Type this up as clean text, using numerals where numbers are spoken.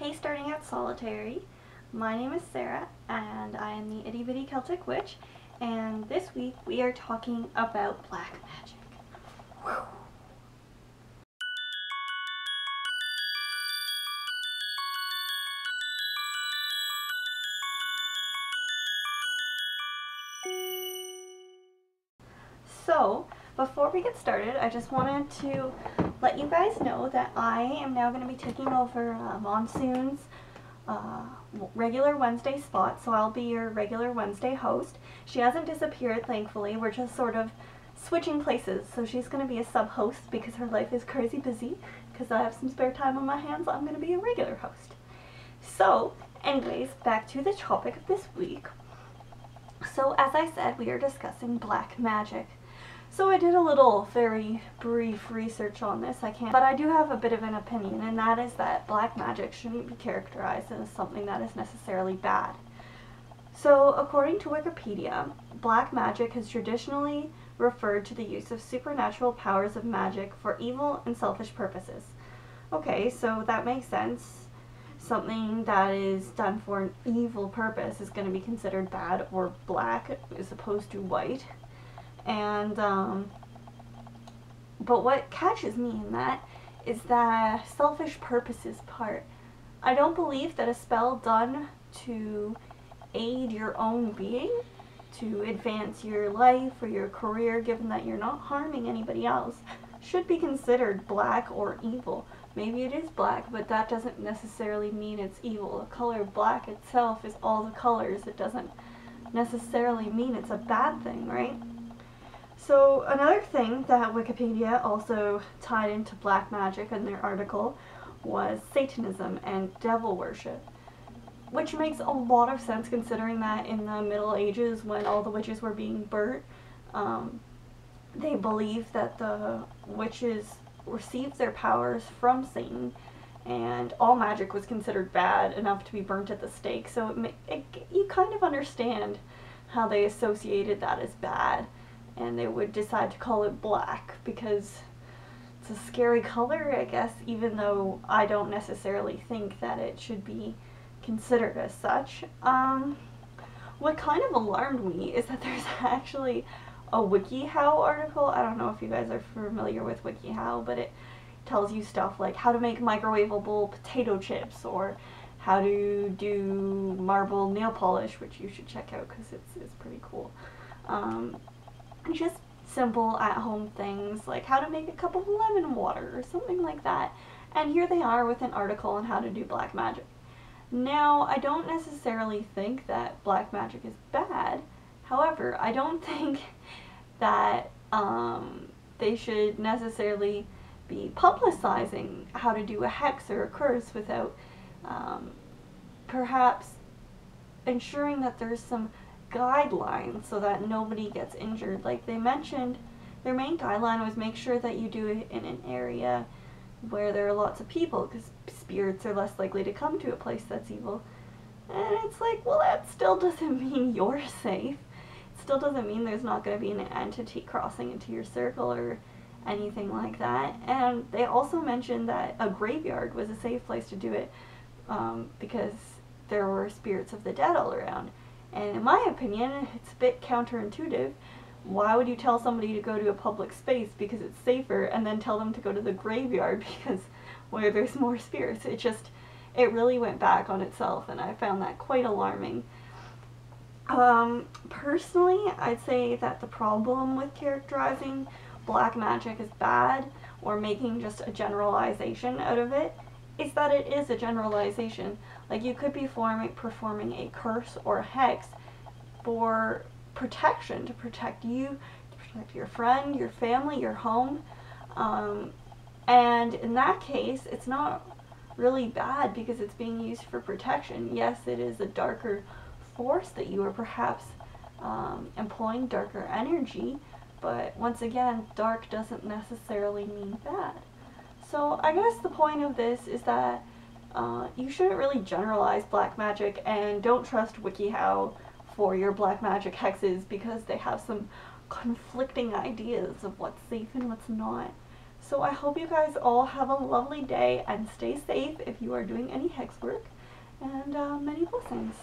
Hey, starting out solitary. My name is Sarah, and I am the itty bitty Celtic witch, and this week we are talking about black magic. Whew. So, before we get started, I just wanted to let you guys know that I am now going to be taking over Monsoon's regular Wednesday spot, so I'll be your regular Wednesday host. She hasn't disappeared, thankfully. We're just sort of switching places, so she's going to be a sub-host because her life is crazy busy. Because I have some spare time on my hands, I'm going to be a regular host. So, anyways, back to the topic of this week. So, as I said, we are discussing black magic. So I did a little very brief research on this, but I do have a bit of an opinion, and that is that black magic shouldn't be characterized as something that is necessarily bad. So according to Wikipedia, black magic has traditionally referred to the use of supernatural powers of magic for evil and selfish purposes. Okay, so that makes sense. Something that is done for an evil purpose is going to be considered bad or black as opposed to white. And, but what catches me in that is the selfish purposes part. I don't believe that a spell done to aid your own being, to advance your life or your career, given that you're not harming anybody else, should be considered black or evil. Maybe it is black, but that doesn't necessarily mean it's evil. The color black itself is all the colors. It doesn't necessarily mean it's a bad thing, right? So another thing that Wikipedia also tied into black magic in their article was Satanism and devil worship, which makes a lot of sense considering that in the Middle Ages, when all the witches were being burnt, they believed that the witches received their powers from Satan, and all magic was considered bad enough to be burnt at the stake. So you kind of understand how they associated that as bad. And they would decide to call it black because it's a scary color, I guess, even though I don't necessarily think that it should be considered as such. What kind of alarmed me is that there's actually a WikiHow article. I don't know if you guys are familiar with WikiHow, but it tells you stuff like how to make microwavable potato chips or how to do marble nail polish, which you should check out because it's pretty cool. Just simple at-home things like how to make a cup of lemon water or something like that. And here they are with an article on how to do black magic. Now, I don't necessarily think that black magic is bad. However, I don't think that they should necessarily be publicizing how to do a hex or a curse without perhaps ensuring that there's some guidelines so that nobody gets injured. Like they mentioned, their main guideline was make sure that you do it in an area where there are lots of people because spirits are less likely to come to a place that's evil. And it's like, well, that still doesn't mean you're safe. It still doesn't mean there's not going to be an entity crossing into your circle or anything like that. And they also mentioned that a graveyard was a safe place to do it because there were spirits of the dead all around. And in my opinion, it's a bit counterintuitive. Why would you tell somebody to go to a public space because it's safer and then tell them to go to the graveyard because where there's more spirits? It really went back on itself, and I found that quite alarming. Personally, I'd say that the problem with characterizing black magic as bad or making just a generalization out of it is that it is a generalization. Like you could be performing a curse or a hex for protection, to protect you, to protect your friend, your family, your home. And in that case, it's not really bad because it's being used for protection. Yes, it is a darker force that you are perhaps employing darker energy, but once again, dark doesn't necessarily mean bad. So I guess the point of this is that you shouldn't really generalize black magic, and don't trust WikiHow for your black magic hexes because they have some conflicting ideas of what's safe and what's not. So I hope you guys all have a lovely day and stay safe if you are doing any hex work, and many blessings.